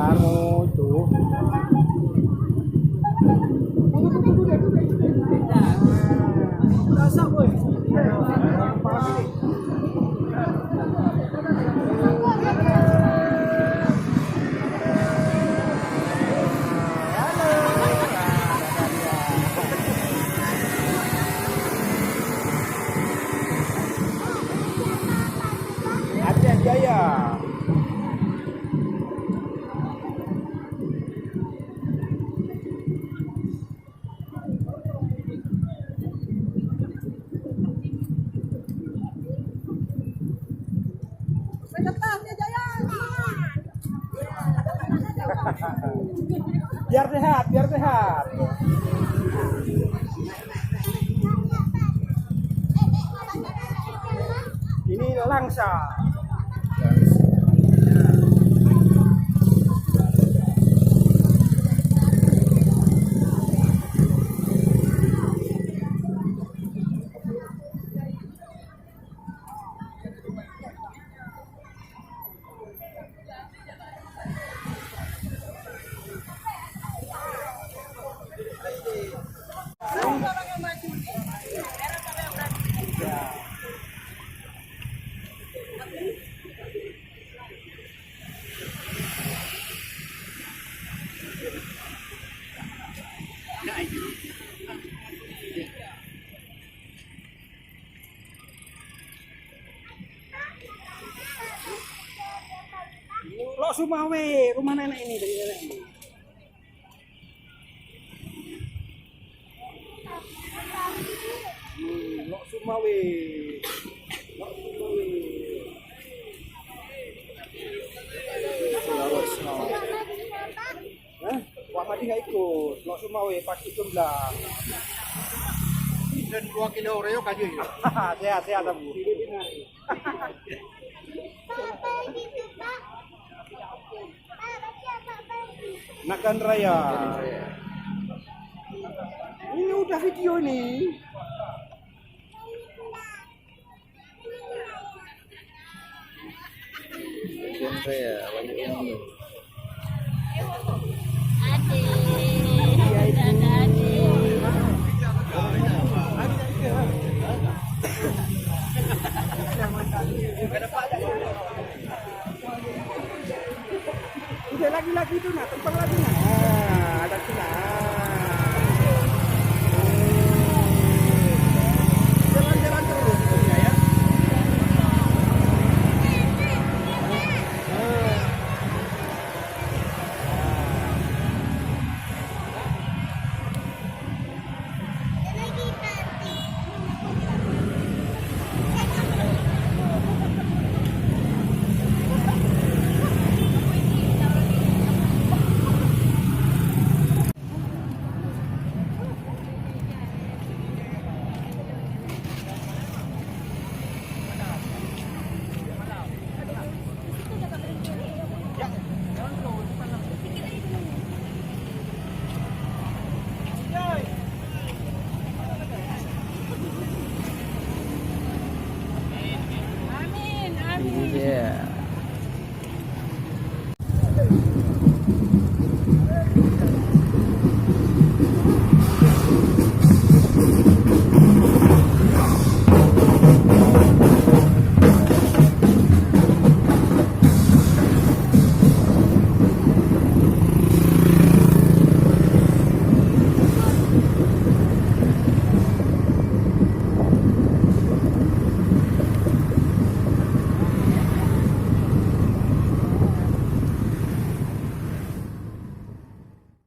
keluar mau itu. Rasa boy. Jaya. Biar sehat, biar sehat. Ini langsa. Lo Sumawe, rumah nenek ini dari nenek ini. Lo Sumawe. Lo Sumawe. Hah? Wah Madi nggak ikut. Lo Sumawe pasti jumlah. Dan 2 kilo Oreo kayu ya. Sehat-sehat Bu. Nagan Raya. Ini udah video nih. Nagan Raya, banyak ini. Udah lagi tuh nah, terbang lagi nah. Ada sih nah.